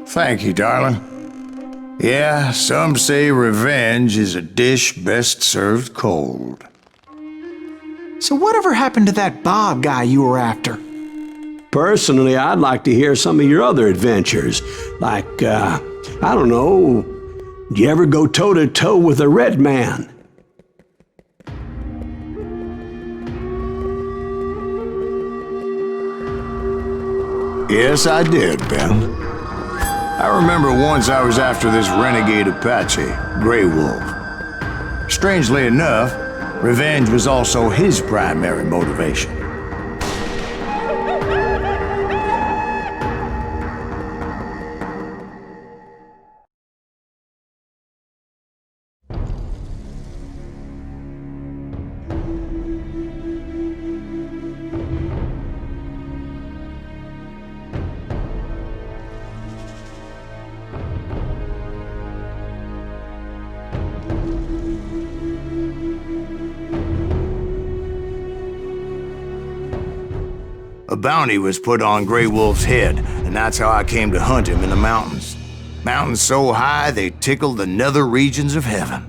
Thank you, darling. Yeah, some say revenge is a dish best served cold. So whatever happened to that Bob guy you were after? Personally, I'd like to hear some of your other adventures. Like, I don't know, did you ever go toe-to-toe with a red man? Yes, I did, Ben. I remember once I was after this renegade Apache, Grey Wolf. Strangely enough, revenge was also his primary motivation. A bounty was put on Grey Wolf's head, and that's how I came to hunt him in the mountains. Mountains so high they tickled the nether regions of heaven.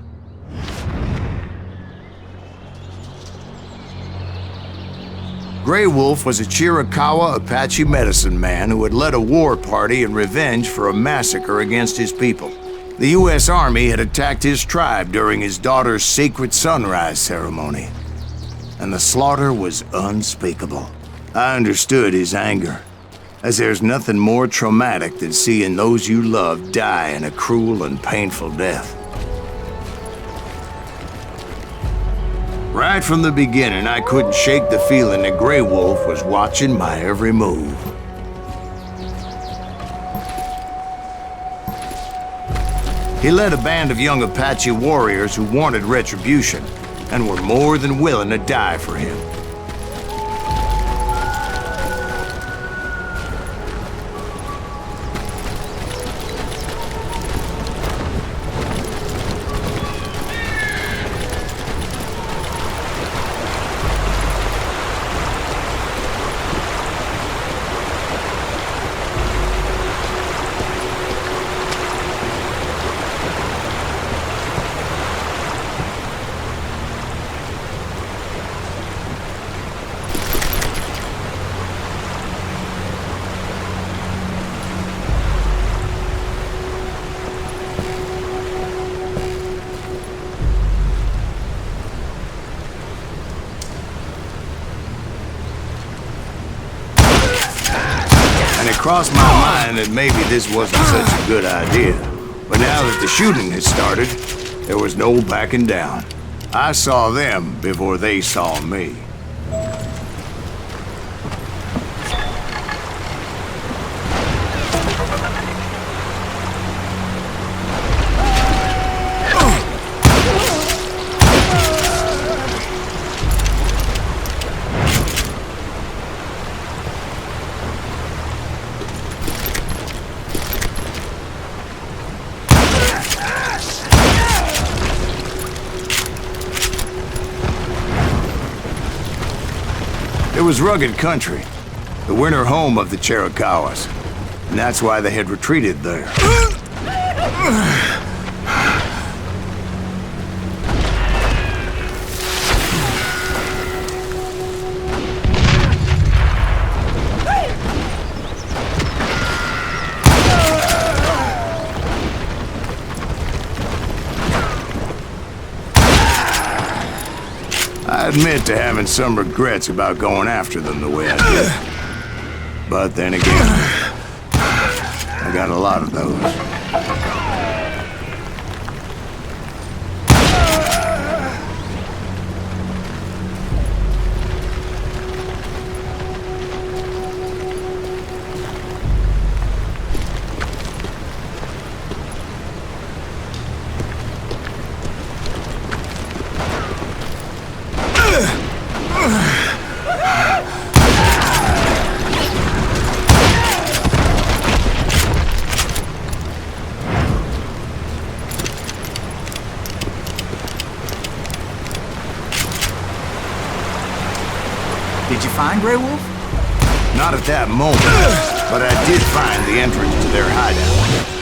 Grey Wolf was a Chiricahua Apache medicine man who had led a war party in revenge for a massacre against his people. The U.S. Army had attacked his tribe during his daughter's sacred sunrise ceremony, and the slaughter was unspeakable. I understood his anger, as there's nothing more traumatic than seeing those you love die in a cruel and painful death. Right from the beginning, I couldn't shake the feeling that Grey Wolf was watching my every move. He led a band of young Apache warriors who wanted retribution and were more than willing to die for him. It crossed my mind that maybe this wasn't such a good idea. But now that the shooting had started, there was no backing down. I saw them before they saw me. It was rugged country, the winter home of the Chiricahuas, and that's why they had retreated there. I admit to having some regrets about going after them the way I did. But then again, I got a lot of those. Did you find Grey Wolf? Not at that moment. but I did find the entrance to their hideout.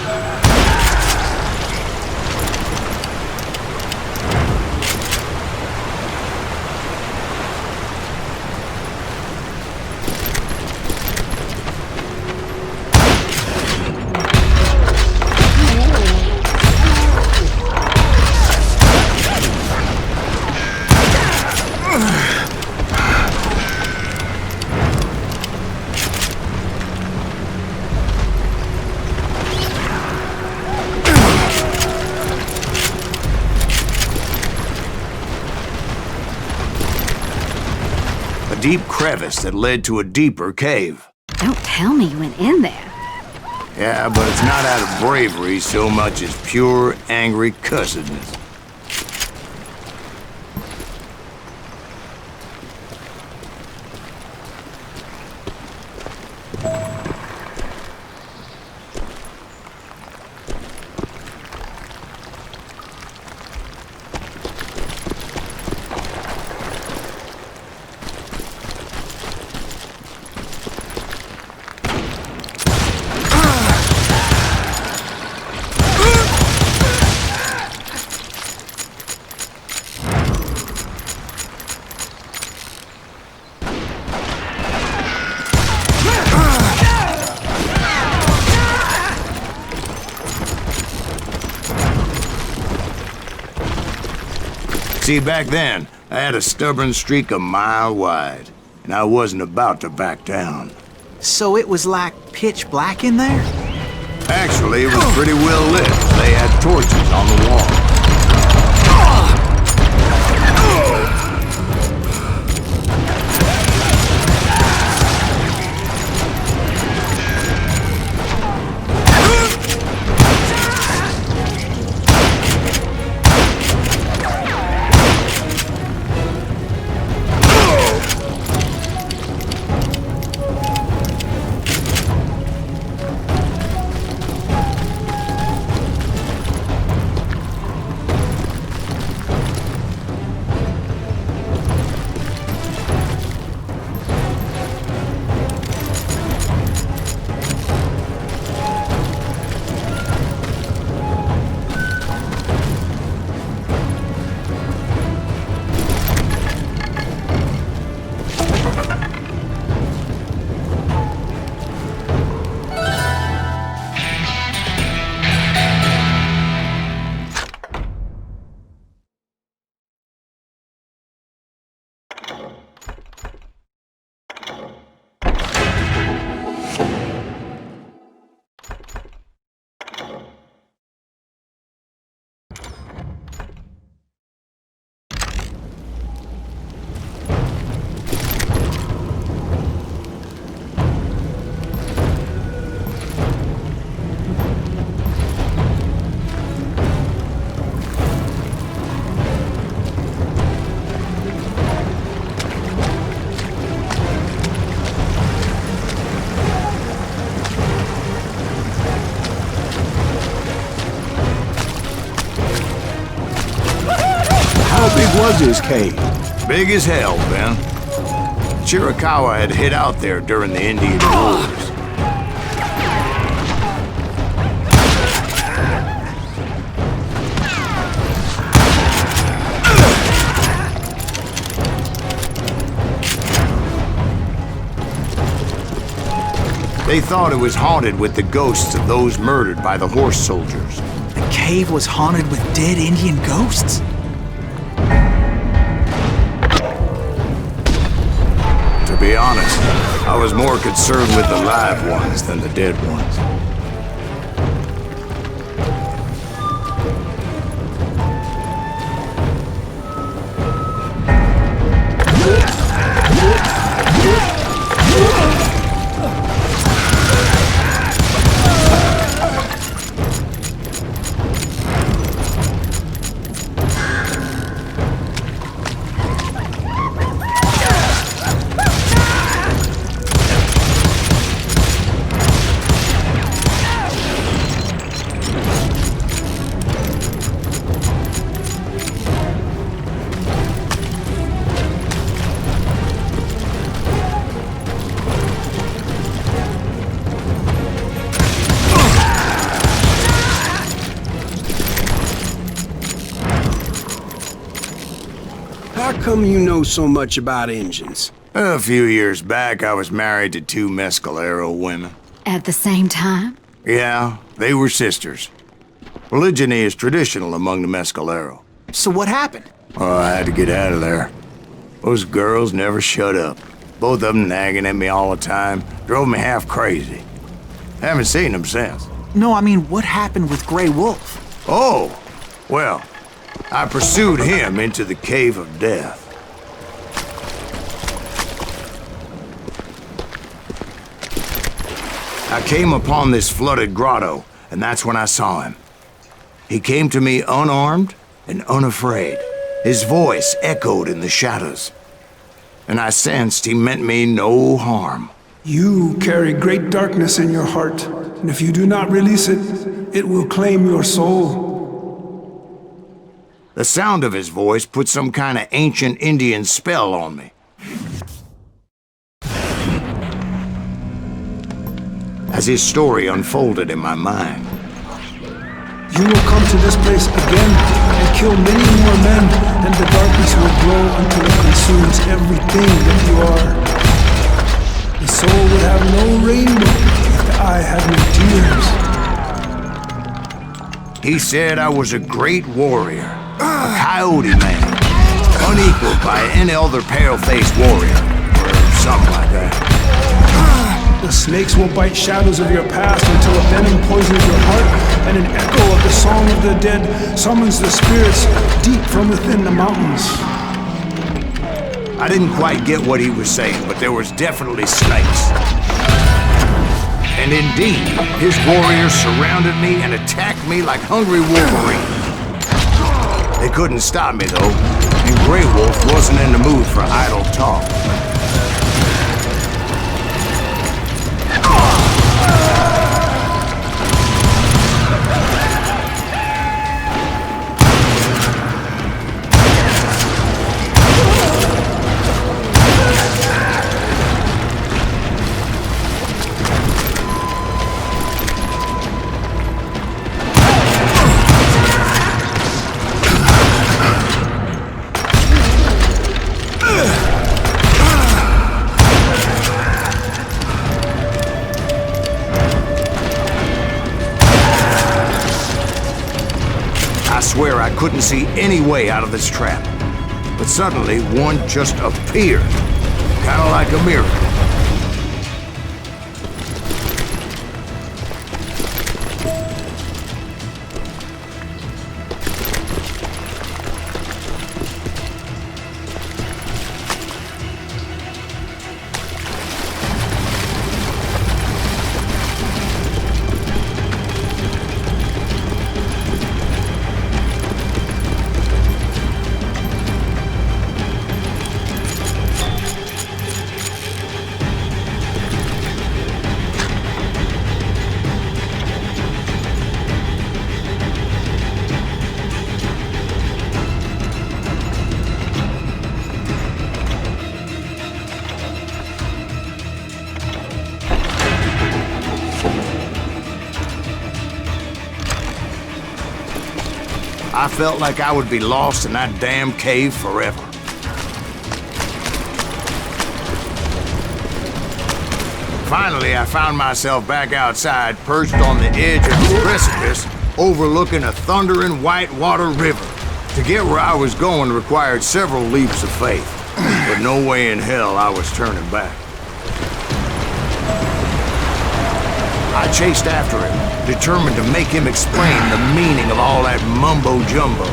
Deep crevice that led to a deeper cave. Don't tell me you went in there. Yeah, but it's not out of bravery so much as pure, angry cussedness. See, back then, I had a stubborn streak a mile wide, and I wasn't about to back down. So it was like pitch black in there? Actually, it was pretty well lit. They had torches on the wall. How big was his cave? Big as hell, Ben. Chiricahua had hid out there during the Indian Wars. They thought it was haunted with the ghosts of those murdered by the horse soldiers. The cave was haunted with dead Indian ghosts? To be honest, I was more concerned with the live ones than the dead ones. come you know so much about engines? A few years back, I was married to two Mescalero women. At the same time? Yeah, they were sisters. Polygyny is traditional among the Mescalero. So what happened? Oh, I had to get out of there. Those girls never shut up. Both of them nagging at me all the time. Drove me half crazy. Haven't seen them since. No, I mean, what happened with Grey Wolf? Oh, well, I pursued him into the Cave of Death. I came upon this flooded grotto, and that's when I saw him. He came to me unarmed and unafraid. His voice echoed in the shadows, and I sensed he meant me no harm. You carry great darkness in your heart, and if you do not release it, it will claim your soul. The sound of his voice put some kind of ancient Indian spell on me. As his story unfolded in my mind, You will come to this place again and kill many more men, and the darkness will grow until it consumes everything that you are. The soul would have no rainbow if the eye had no tears. he said I was a great warrior, a coyote man, unequaled by any other pale-faced warrior, or something like that. The snakes will bite shadows of your past until a venom poisons your heart, and an echo of the song of the dead summons the spirits deep from within the mountains. I didn't quite get what he was saying, but there was definitely snakes. And indeed, his warriors surrounded me and attacked me like hungry wolverines. They couldn't stop me, though, and Grey Wolf wasn't in the mood for idle talk. I swear I couldn't see any way out of this trap. But suddenly, one just appeared. Kind of like a miracle. I felt like I would be lost in that damn cave forever. Finally, I found myself back outside, perched on the edge of the precipice, overlooking a thundering whitewater river. To get where I was going required several leaps of faith, but no way in hell I was turning back. I chased after him, determined to make him explain the meaning of all that mumbo-jumbo.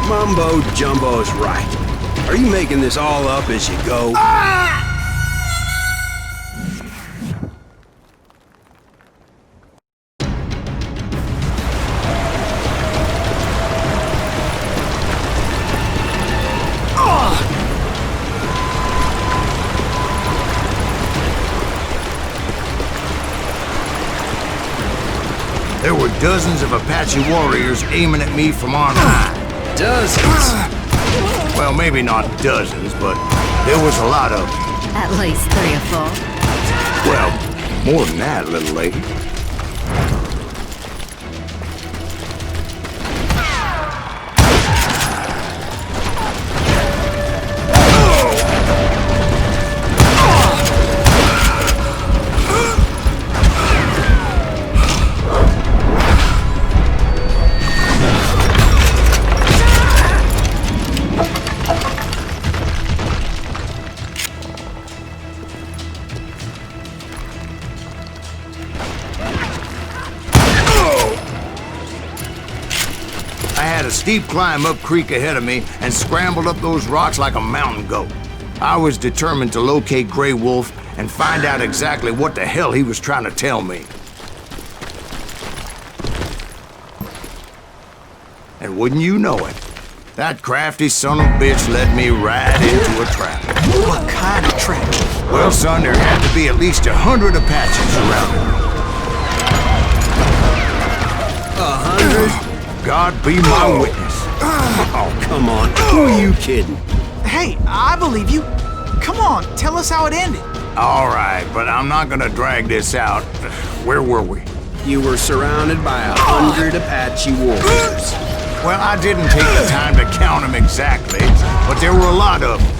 Mumbo-jumbo's right. Are you making this all up as you go? There were dozens of Apache warriors aiming at me from on high. Dozens? Well, maybe not dozens, but there was a lot of them. At least 3 or 4. Well, more than that, little lady. had a steep climb up creek ahead of me and scrambled up those rocks like a mountain goat. I was determined to locate Grey Wolf and find out exactly what the hell he was trying to tell me. And wouldn't you know it, that crafty son of a bitch led me right into a trap. What kind of trap? Well, son, there had to be at least 100 Apaches around it. 100? God be my witness. Oh, come on. Who are you kidding? Hey, I believe you. Come on, tell us how it ended. All right, but I'm not gonna drag this out. Where were we? You were surrounded by 100 Apache warriors. Well, I didn't take the time to count them exactly, but there were a lot of them.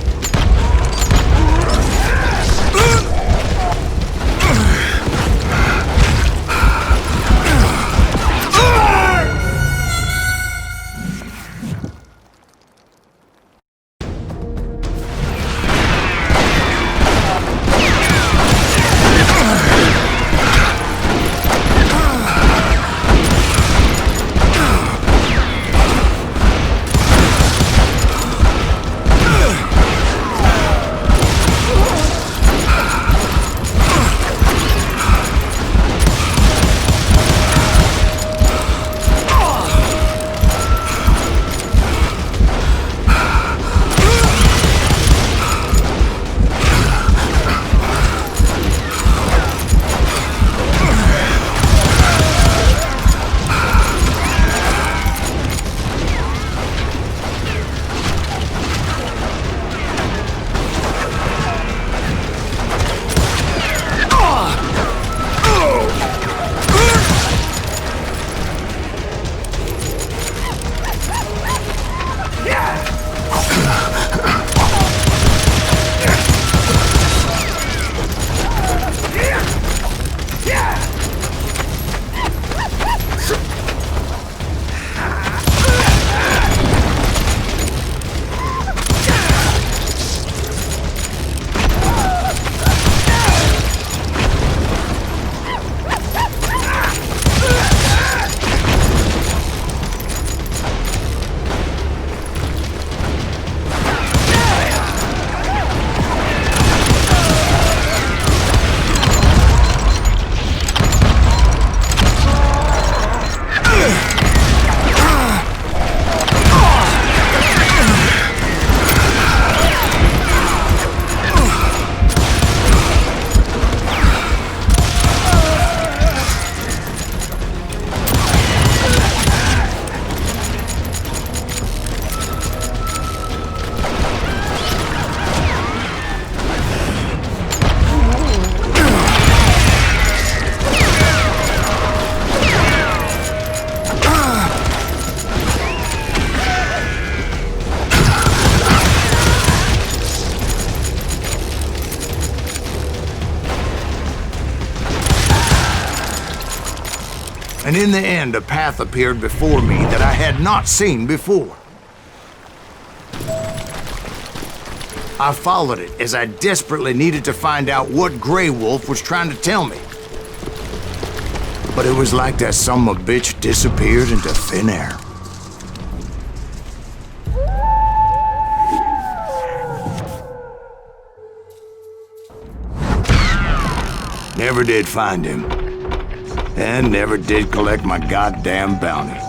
And in the end, a path appeared before me that I had not seen before. I followed it as I desperately needed to find out what Grey Wolf was trying to tell me. But it was like that son of a bitch disappeared into thin air. Never did find him. And never did collect my goddamn bounty.